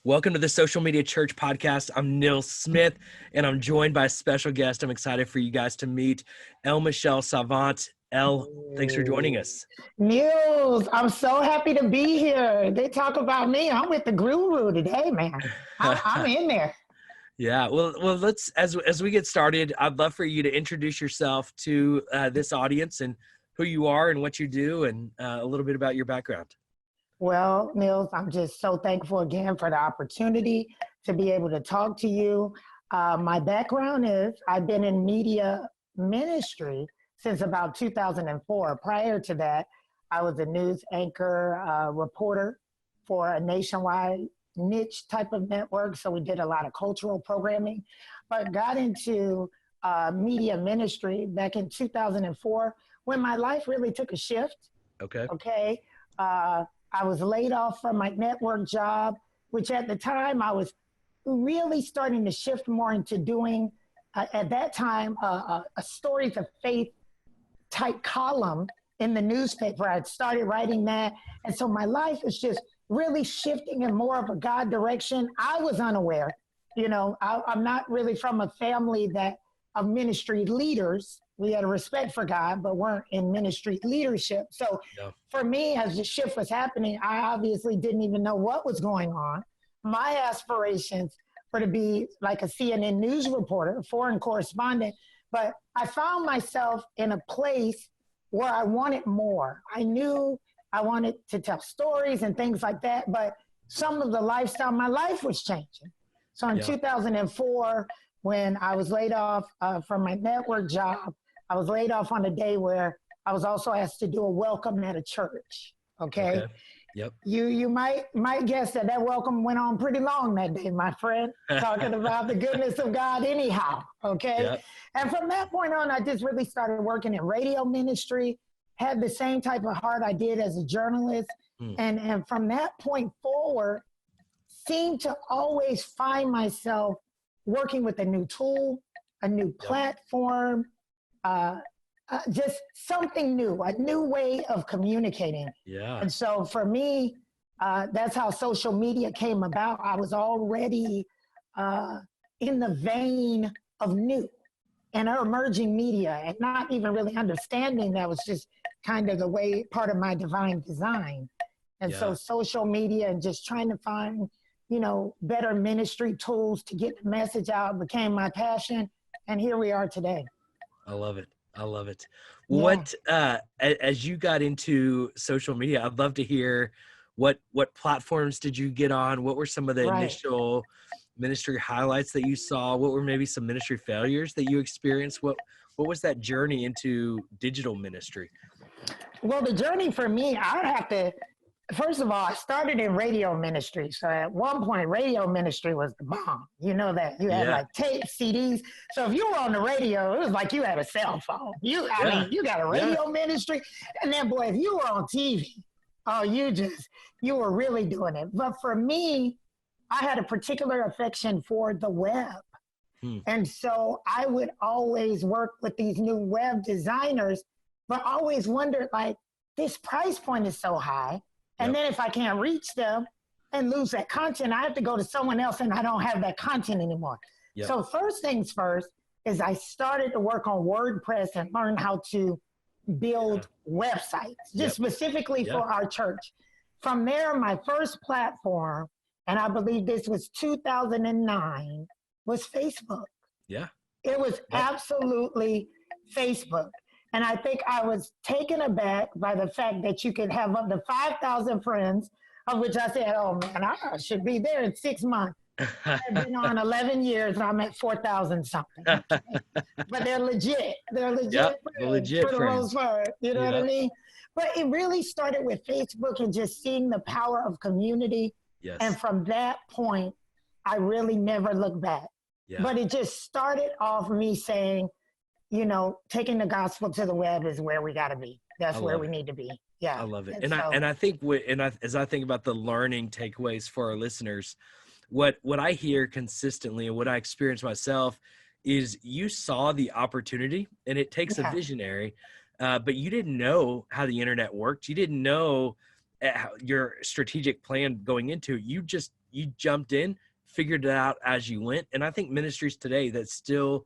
Welcome to the Social Media Church podcast. I'm Nils Smith, and I'm joined by a special guest. I'm excited for you guys to meet L.Michelle Salvant. Elle, thanks for joining us. Nils, I'm so happy to be here. They talk about me. I'm with the guru today, man. I'm in there. Yeah, well, let's as we get started, I'd love for you to introduce yourself to this audience and who you are and what you do, and a little bit about your background. Well, Nils, I'm just so thankful again for the opportunity to be able to talk to you. My background is I've been in media ministry since about 2004. Prior to that, I was a news anchor, reporter for a nationwide niche type of network. So we did a lot of cultural programming, but got into media ministry back in 2004 when my life really took a shift. Okay. I was laid off from my network job, which at the time I was really starting to shift more into doing, at that time, a stories of faith type column in the newspaper. I'd started writing that. And so my life was just really shifting in more of a God direction. I was unaware. You know, I'm not really from a family of ministry leaders. We had a respect for God, but weren't in ministry leadership. So for me, as the shift was happening, I obviously didn't even know what was going on. My aspirations were to be like a CNN news reporter, foreign correspondent, but I found myself in a place where I wanted more. I knew I wanted to tell stories and things like that, but some of the lifestyle, my life was changing. So in 2004, when I was laid off from my network job, I was laid off on a day where I was also asked to do a welcome at a church. Okay. Yep. You might guess that welcome went on pretty long that day, my friend, talking about the goodness of God anyhow. Okay. Yep. And from that point on, I just really started working in radio ministry, had the same type of heart I did as a journalist. And from that point forward, seemed to always find myself working with a new tool, a new platform, just something new, a new way of communicating. Yeah. And so for me, that's how social media came about. I was already in the vein of new and emerging media and not even really understanding that was just kind of the way, part of my divine design. And so social media and just trying to find, better ministry tools to get the message out became my passion. And here we are today. I love it. What, as you got into social media, I'd love to hear what platforms did you get on? What were some of the initial ministry highlights that you saw? What were maybe some ministry failures that you experienced? What was that journey into digital ministry? Well, the journey for me, I would have to, first of all, I started in radio ministry. So at one point, radio ministry was the bomb. You know that. You had like tapes, CDs. So if you were on the radio, it was like you had a cell phone. You got a radio ministry. And then, boy, if you were on TV, you were really doing it. But for me, I had a particular affection for the web. And so I would always work with these new web designers, but always wondered, like, this price point is so high. And then if I can't reach them and lose that content, I have to go to someone else and I don't have that content anymore. So first things first is I started to work on WordPress and learn how to build websites, just specifically for our church. From there, my first platform, and I believe this was 2009, was Facebook. It was absolutely Facebook. And I think I was taken aback by the fact that you could have up to 5,000 friends, of which I said, oh man, I should be there in 6 months. I've been on 11 years and I'm at 4,000 something. Okay? But they're legit. They're legit, legit for the friends. most part. You know what I mean? But it really started with Facebook and just seeing the power of community. And from that point, I really never looked back. But it just started off me saying, taking the gospel to the web is where we got to be. That's where we need to be. Yeah. I love it. I think as I think about the learning takeaways for our listeners, what I hear consistently and what I experience myself is you saw the opportunity, and it takes a visionary, but you didn't know how the internet worked. You didn't know your strategic plan going into it. You jumped in, figured it out as you went. And I think ministries today that still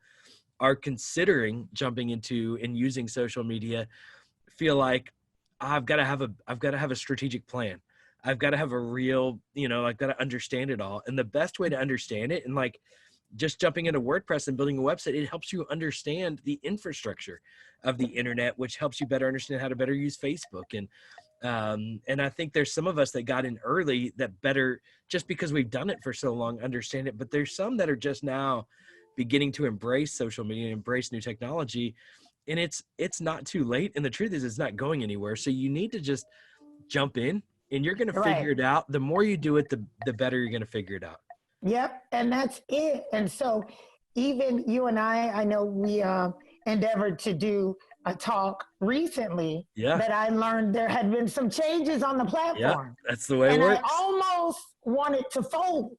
are considering jumping into and using social media feel like I've got to have a strategic plan. I've got to have a real, I've got to understand it all. And the best way to understand it, and like just jumping into WordPress and building a website, it helps you understand the infrastructure of the internet, which helps you better understand how to better use Facebook. And I think there's some of us that got in early that better, just because we've done it for so long, understand it. But there's some that are just now beginning to embrace social media and embrace new technology. And it's not too late. And the truth is, it's not going anywhere. So you need to just jump in, and you're going to figure it out. The more you do it, the better you're going to figure it out. Yep. And that's it. And so even you and I know we endeavored to do a talk recently that I learned there had been some changes on the platform. Yeah, that's the way it works. I almost wanted to fold.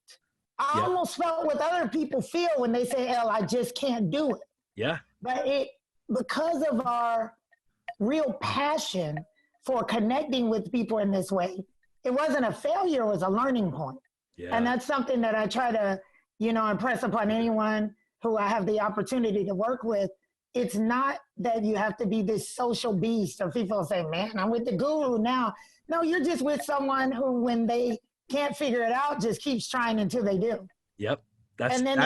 I almost felt what other people feel when they say, "L, I just can't do it." Yeah. But because of our real passion for connecting with people in this way, it wasn't a failure, it was a learning point. Yeah. And that's something that I try to, impress upon anyone who I have the opportunity to work with. It's not that you have to be this social beast, or people say, "Man, I'm with the guru now." No, you're just with someone who, when they can't figure it out, just keeps trying until they do. Yep. And then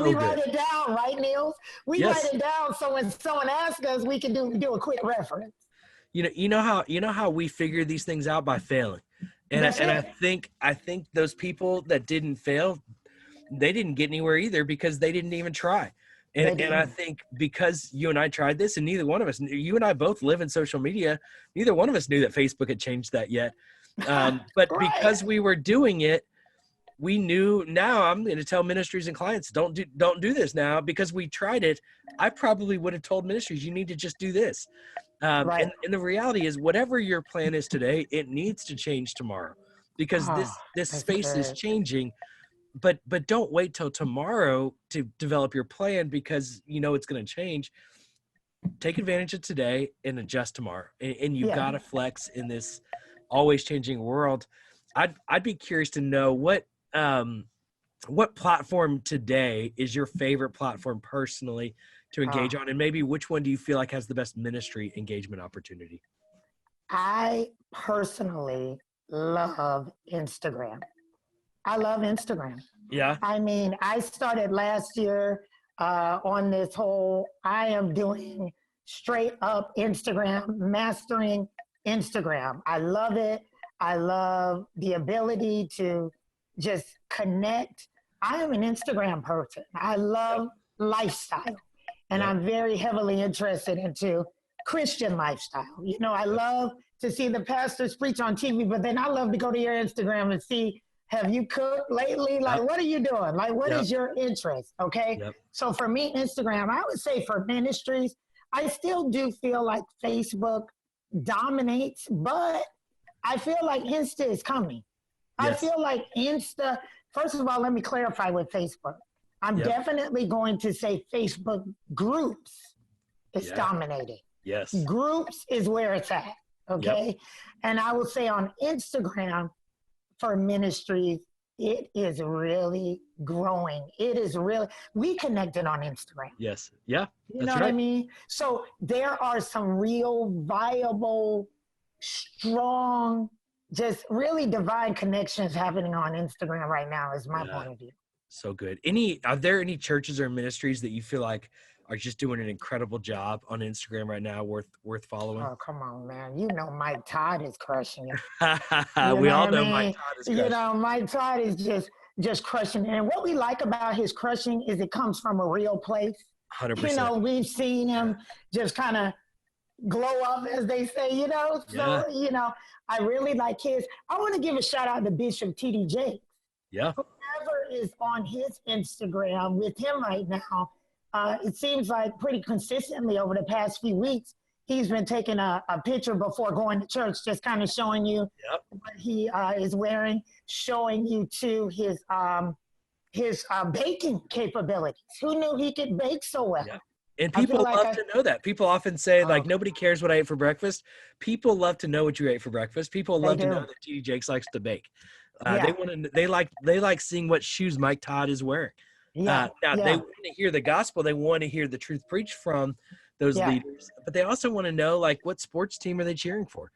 we write it down, right, Nils? We write it down so when someone asks us, we can do a quick reference. You know how we figure these things out? By failing. And I think those people that didn't fail, they didn't get anywhere either, because they didn't even try. And I think because you and I tried this, and neither one of us, you and I both live in social media, neither one of us knew that Facebook had changed that yet. But because we were doing it, we knew. Now I'm going to tell ministries and clients, don't do this now, because we tried it. I probably would have told ministries, you need to just do this. And the reality is, whatever your plan is today, it needs to change tomorrow, because this space is changing. But don't wait till tomorrow to develop your plan, because it's going to change. Take advantage of today and adjust tomorrow. And you've got to flex in this always changing world. I'd be curious to know what platform today is your favorite platform personally to engage on, and maybe which one do you feel like has the best ministry engagement opportunity? I personally love Instagram. I love Instagram. Yeah. I mean, I started last year on this whole, I am doing straight up Instagram, mastering Instagram. I love it. I love the ability to just connect. I am an Instagram person. I love lifestyle, and I'm very heavily interested into Christian lifestyle. I love to see the pastors preach on TV, but then I love to go to your Instagram and see, have you cooked lately? Like, what are you doing? Like, what is your interest? Okay. So for me, Instagram, I would say for ministries, I still do feel like Facebook dominates, but I feel like Insta is coming. I feel like Insta, first of all, let me clarify with Facebook. I'm definitely going to say Facebook groups is dominating. Yes. Groups is where it's at. Okay. And I would say on Instagram for ministries, it is really growing. It is really, we connected on Instagram. Yes. Yeah. You know what I mean? So there are some real viable, strong, just really divine connections happening on Instagram right now, is my point of view. So good. Are there any churches or ministries that you feel like are just doing an incredible job on Instagram right now, worth following? Oh, come on, man. Mike Todd is crushing it. We all know Mike Todd is crushing it. Mike Todd is just crushing it. And what we like about his crushing is it comes from a real place. 100%. We've seen him just kind of glow up, as they say, So, I really like his. I want to give a shout out to Bishop T.D. Jakes. Yeah. Whoever is on his Instagram with him right now, it seems like pretty consistently over the past few weeks, he's been taking a picture before going to church, just kind of showing you what he is wearing, showing you to his baking capabilities. Who knew he could bake so well? And I feel people like love to know that. People often say, like, oh, nobody cares what I ate for breakfast. People love to know what you ate for breakfast. People they love to know do. that TD Jakes likes to bake. Yeah, They like seeing what shoes Mike Todd is wearing. yeah, Now they yeah, want to hear the gospel. They want to hear the truth preached from those yeah. leaders, but they also want to know, like, what sports team are they cheering for?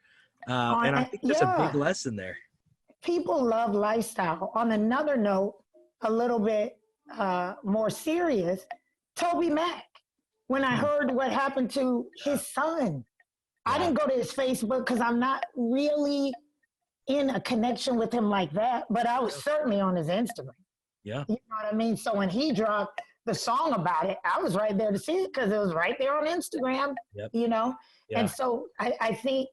And I think there's a big Yeah, lesson there. people love lifestyle. On another note, a little bit more serious, Toby Mac. When I Hmm. heard what happened to Yeah. his son, I Yeah. didn't go to his Facebook because I'm not really in a connection with him like that, but I was Yeah. certainly on his Instagram. Yeah. You know what I mean? So when he dropped the song about it, I was right there to see it because it was right there on Instagram, Yep. you know? And Yeah. so I think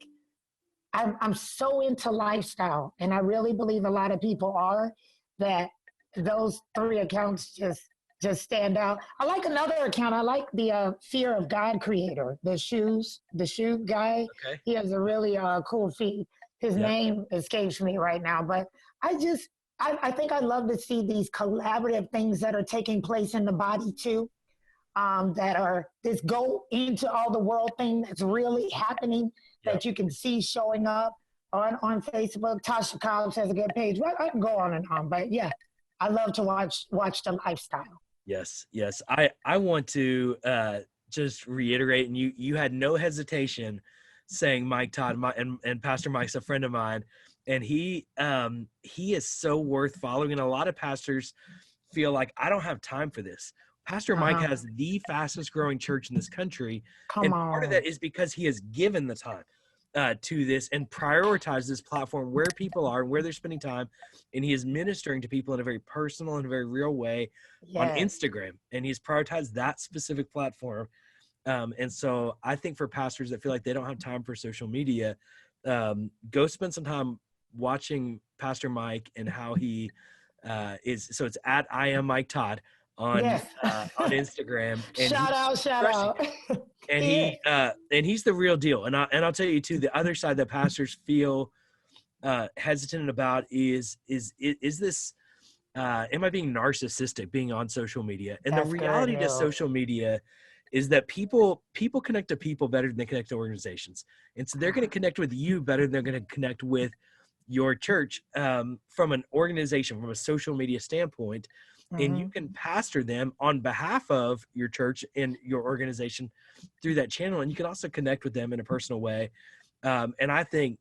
I'm so into lifestyle, and I really believe a lot of people are, that those three accounts just stand out. I like another account. I like the Fear of God creator, the shoe guy. Okay. He has a really cool feed. His Yep. name escapes me right now, but I just I think I love to see these collaborative things that are taking place in the body too. That are this go into all the world thing that's really happening Yep. that you can see showing up on Facebook. Tasha Cobbs has a good page. Well, I can go on and on, but yeah, I love to watch the lifestyle. Yes. Yes. I want to just reiterate, and you had no hesitation saying Mike Todd, and Pastor Mike's a friend of mine, and he is so worth following. And a lot of pastors feel like, I don't have time for this. Pastor Mike Uh-huh. has the fastest growing church in this country. Come And part of on. that is because he has given the time to this and prioritized this platform where people are and where they're spending time. And he is ministering to people in a very personal and a very real way on Yes. Instagram. And he's prioritized that specific platform. And so I think for pastors that feel like they don't have time for social media, go spend some time watching Pastor Mike and how he is. So it's at I am Mike Todd Yes. on Instagram, and Shout he's out, shout crushing out. it. And He is. and he's the real deal. And I'll tell you too, the other side that pastors feel hesitant about is this am I being narcissistic being on social media? And the That's good, reality to Neil. social media is that people connect to people better than they connect to organizations. And so they're going to connect with you better than they're going to connect with your church from an organization, from a social media standpoint. And you can pastor them on behalf of your church and your organization through that channel. And you can also connect with them in a personal way. And I think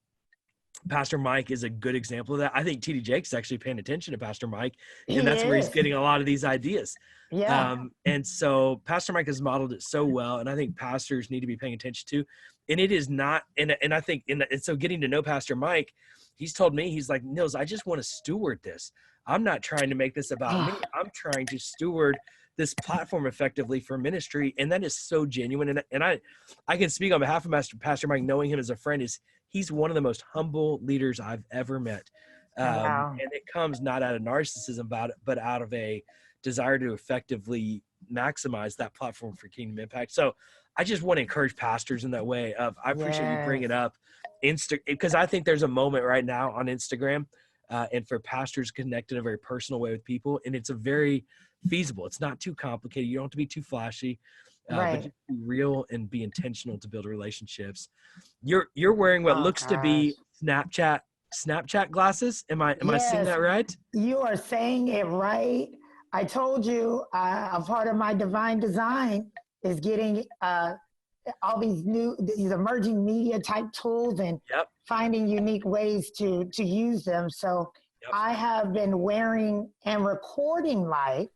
Pastor Mike is a good example of that. I think TD Jakes is actually paying attention to Pastor Mike, and He that's where he's is. getting a lot of these ideas. Yeah. And so Pastor Mike has modeled it so well, and I think pastors need to be paying attention to. And it is not, and I think, and so getting to know Pastor Mike, he's told me, he's like, Nils, I just want to steward this. I'm not trying to make this about me. I'm trying to steward this platform effectively for ministry, and that is so genuine. And I can speak on behalf of Pastor Mike, knowing him as a friend. He's one of the most humble leaders I've ever met. Wow. And it comes not out of narcissism but out of a desire to effectively maximize that platform for kingdom impact. So I just want to encourage pastors in that way of, I appreciate you bringing up because I think there's a moment right now on Instagram and for pastors connect in a very personal way with people. And it's a very feasible. It's not too complicated. You don't have to be too flashy. But just be real and be intentional to build relationships. You're wearing what looks to be Snapchat glasses. Am I seeing that right? You are saying it right. I told you a part of my divine design is getting all these emerging media type tools and finding unique ways to use them. So I have been wearing and recording live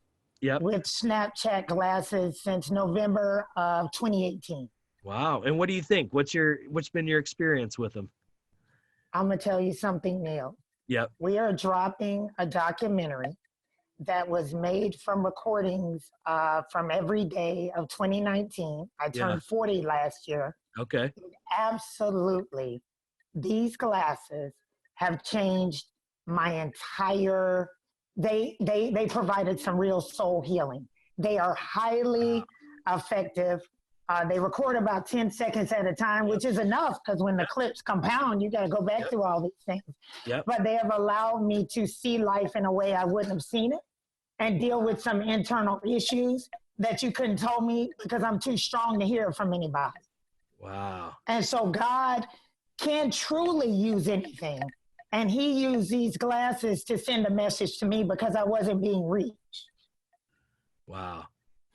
with Snapchat glasses since November of 2018. Wow. And what do you think? What's been your experience with them? I'm going to tell you something, Neil. Yep. We are dropping a documentary that was made from recordings from every day of 2019. I turned 40 last year. Okay. Absolutely. These glasses have changed my entire, they provided some real soul healing. They are highly effective. They record about 10 seconds at a time, which is enough because when the clips compound, you got to go back through all these things. But they have allowed me to see life in a way I wouldn't have seen it and deal with some internal issues that you couldn't tell me because I'm too strong to hear it from anybody. Wow. And so God can truly use anything. And he used these glasses to send a message to me because I wasn't being reached. Wow.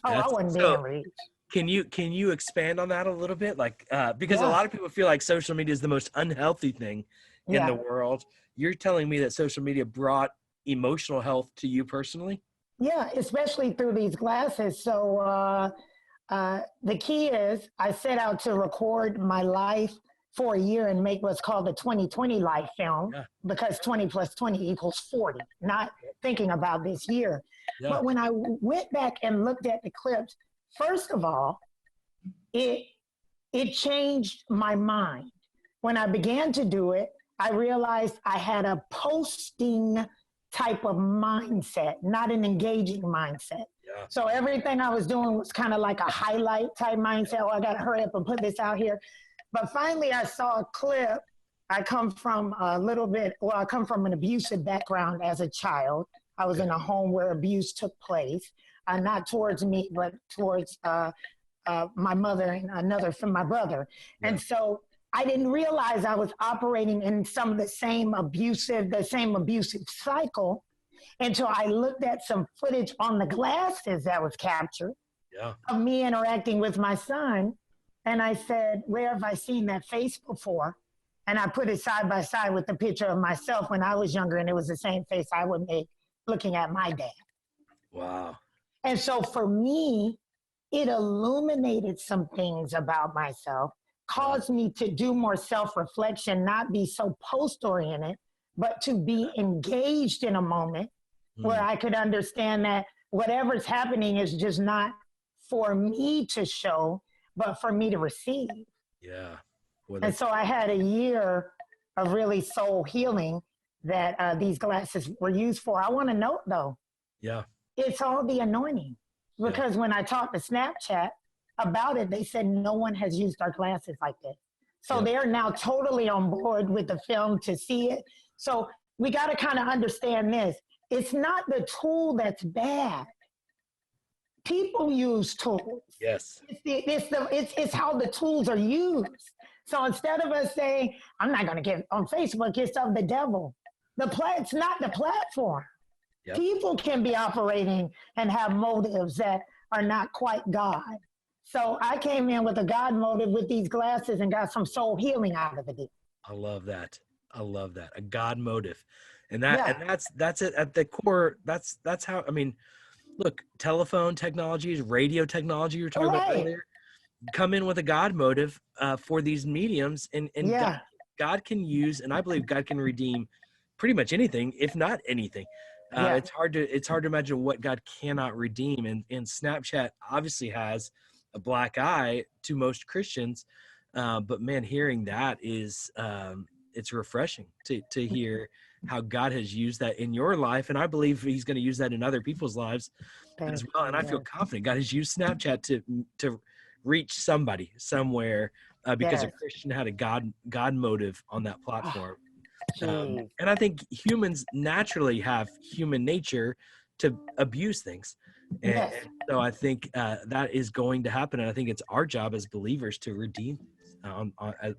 I wasn't being reached. Can you expand on that a little bit? Like, because a lot of people feel like social media is the most unhealthy thing in the world. You're telling me that social media brought emotional health to you personally? Yeah, especially through these glasses. So the key is I set out to record my life for a year and make what's called the 2020 life film, because 20 plus 20 equals 40, not thinking about this year. Yeah. But when I went back and looked at the clips, first of all, it changed my mind. When I began to do it, I realized I had a posting type of mindset, not an engaging mindset. Yeah. So everything I was doing was kind of like a highlight type mindset. Oh, I got to hurry up and put this out here. But finally, I saw a clip. I come from I come from an abusive background as a child. I was in a home where abuse took place, not towards me, but towards my mother and another from my brother. Yeah. And so I didn't realize I was operating in some of the same abusive cycle until I looked at some footage on the glasses that was captured of me interacting with my son. And I said, where have I seen that face before? And I put it side by side with the picture of myself when I was younger, and it was the same face I would make looking at my dad. Wow. And so for me, it illuminated some things about myself, caused me to do more self-reflection, not be so post-oriented, but to be engaged in a moment where I could understand that whatever's happening is just not for me to show, but for me to receive. Yeah. And so I had a year of really soul healing that these glasses were used for. I want to note, though, it's all the anointing. Because when I talked to Snapchat about it, they said no one has used our glasses like this. So they're now totally on board with the film to see it. So we got to kind of understand this. It's not the tool that's bad. People use tools. Yes. It's how the tools are used. So instead of us saying, I'm not going to get on Facebook, it's of the devil. It's not the platform. Yep. People can be operating and have motives that are not quite God. So I came in with a God motive with these glasses and got some soul healing out of it. I love that. A God motive. And that's it at the core. That's how, I mean, look, telephone technologies, radio technology you're talking about earlier, come in with a God motive for these mediums, and God can use, and I believe God can redeem pretty much anything, if not anything. It's hard to imagine what God cannot redeem, and Snapchat obviously has a black eye to most Christians, but man, hearing that is it's refreshing to hear how God has used that in your life, and I believe He's going to use that in other people's lives as well. And I feel confident God has used Snapchat to reach somebody somewhere because a Christian had a God motive on that platform. And I think humans naturally have human nature to abuse things. And so I think that is going to happen. And I think it's our job as believers to redeem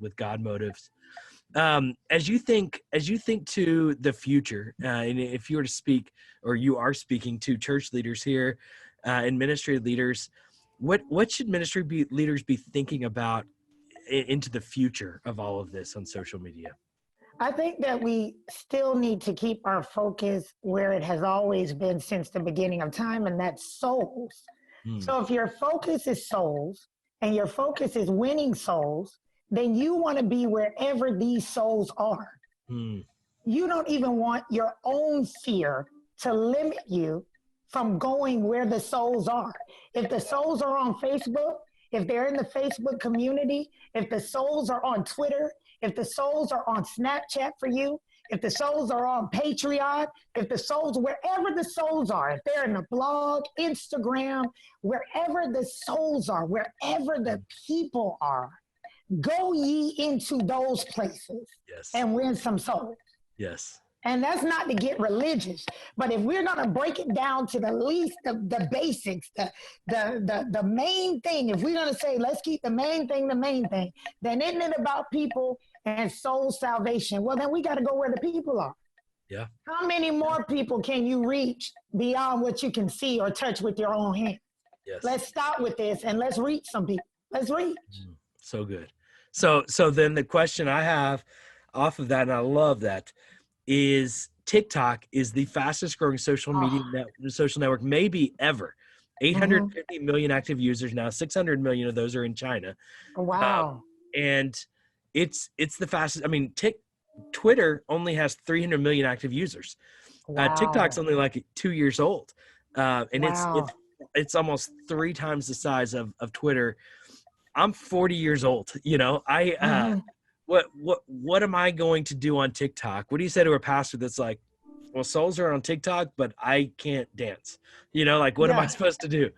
with God motives. As you think to the future, and if you were to speak, or you are speaking to church leaders here and ministry leaders, what should ministry leaders be thinking about into the future of all of this on social media? I think that we still need to keep our focus where it has always been since the beginning of time, and that's souls. So if your focus is souls and your focus is winning souls, then you want to be wherever these souls are. You don't even want your own fear to limit you from going where the souls are. If the souls are on Facebook, if they're in the Facebook community, if the souls are on Twitter, if the souls are on Snapchat for you, if the souls are on Patreon, if the souls, wherever the souls are, if they're in the blog, Instagram, wherever the souls are, wherever the people are, go ye into those places and win some souls. Yes. And that's not to get religious, but if we're going to break it down to the least, the basics, the main thing, if we're going to say, let's keep the main thing, then isn't it about people and soul salvation? Well, then we got to go where the people are. Yeah. How many more people can you reach beyond what you can see or touch with your own hand? Yes. Let's start with this and let's reach some people. Let's reach. So good. So then the question I have off of that, and I love that, is TikTok is the fastest growing social media social network maybe ever. 850 million active users now. 600 million of those are in China. Wow. And it's the fastest. I mean, Twitter only has 300 million active users. Wow. TikTok's only like 2 years old. And wow. it's almost 3 times the size of Twitter. I'm 40 years old. You know, what am I going to do on TikTok? What do you say to a pastor that's like, well, souls are on TikTok, but I can't dance? You know, like, what am I supposed to do?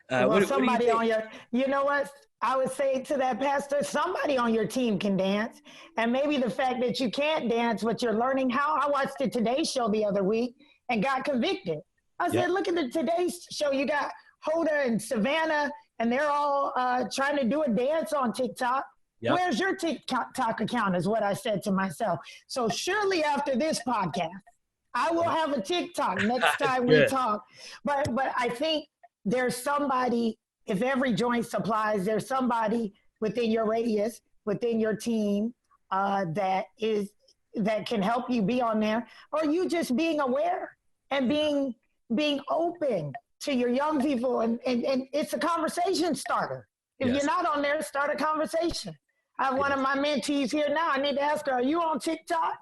Somebody on you know what? I would say to that pastor, somebody on your team can dance. And maybe the fact that you can't dance, but you're learning how. I watched the Today Show the other week and got convicted. I said, look at the Today Show. You got Hoda and Savannah, and they're all trying to do a dance on TikTok. Yep. Where's your TikTok account is what I said to myself. So surely after this podcast, I will have a TikTok next time we talk. But I think there's somebody, if every joint supplies, there's somebody within your radius, within your team that can help you be on there, or you just being aware and being open to your young people. And it's a conversation starter. If you're not on there, start a conversation. I have one of my mentees here now. I need to ask her, are you on TikTok?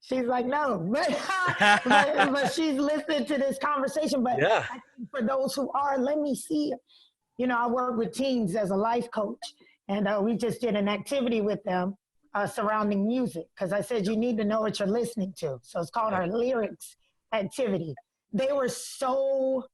She's like, no, but she's listening to this conversation. But I think for those who are, let me see. You know, I work with teens as a life coach, and we just did an activity with them surrounding music, because I said, you need to know what you're listening to. So it's called our lyrics activity. They were so,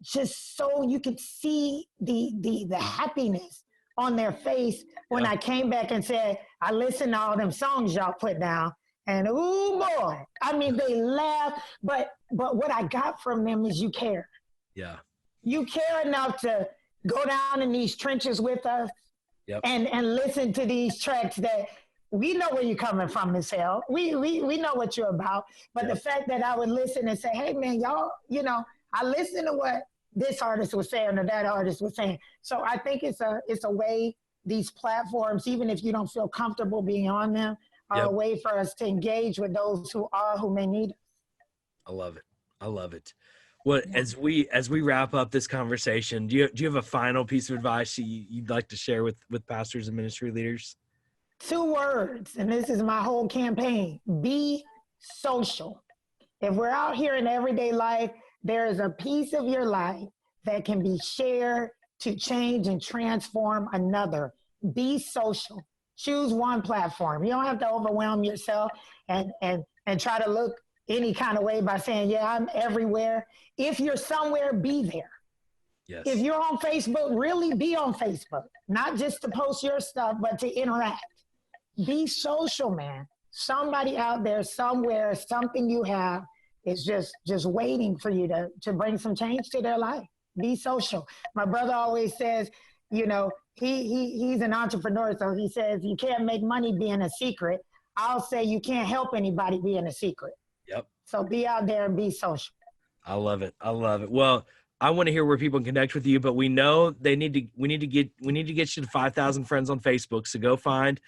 just so you could see the happiness on their face when I came back and said, I listened to all them songs y'all put down, and ooh boy, I mean, they laughed, but what I got from them is you care. Yeah. You care enough to go down in these trenches with us and listen to these tracks that we know where you're coming from, Miss Hell. We know what you're about. But the fact that I would listen and say, hey man, y'all, you know, I listen to what this artist was saying or that artist was saying. So I think it's a way, these platforms, even if you don't feel comfortable being on them, are a way for us to engage with those who may need us. I love it. I love it. Well, as we wrap up this conversation, do you have a final piece of advice you'd like to share with pastors and ministry leaders? 2 words, and this is my whole campaign: be social. If we're out here in everyday life, there is a piece of your life that can be shared to change and transform another. Be social. Choose one platform. You don't have to overwhelm yourself and try to look any kind of way by saying, yeah, I'm everywhere. If you're somewhere, be there. Yes. If you're on Facebook, really be on Facebook. Not just to post your stuff, but to interact. Be social, man. Somebody out there somewhere, something you have is just waiting for you to bring some change to their life. Be social. My brother always says, you know, he's an entrepreneur, so he says you can't make money being a secret. I'll say you can't help anybody being a secret. Yep. So be out there and be social. I love it. I love it. Well, I want to hear where people can connect with you, but we know we need to get you to 5,000 friends on Facebook. So go find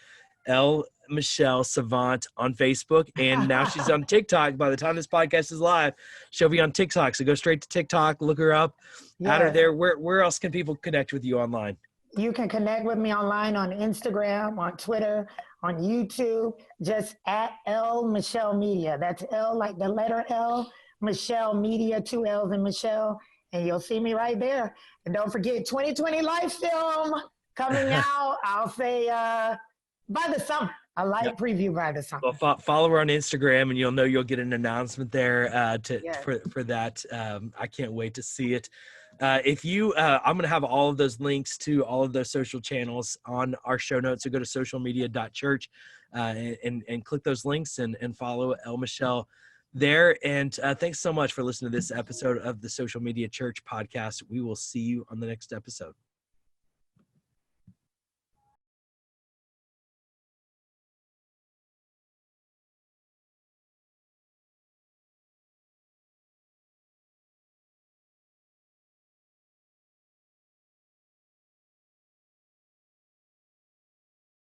L.Michelle Salvant on Facebook, and now she's on TikTok. By the time this podcast is live, she'll be on TikTok. So go straight to TikTok, look her up, add her there. Where else can people connect with you online? You can connect with me online on Instagram, on Twitter, on YouTube, just at L.Michelle Media. That's L like the letter L, Michelle Media, 2 L's in Michelle, and you'll see me right there. And don't forget 2020 live film coming out. I'll say by the summer. A light preview by the summer. Well, follow her on Instagram, and you'll get an announcement there for that. I can't wait to see it. I'm going to have all of those links to all of those social channels on our show notes. So go to socialmedia.church. and click those links and follow L.Michelle there. And thanks so much for listening to this episode of the Social Media Church podcast. We will see you on the next episode.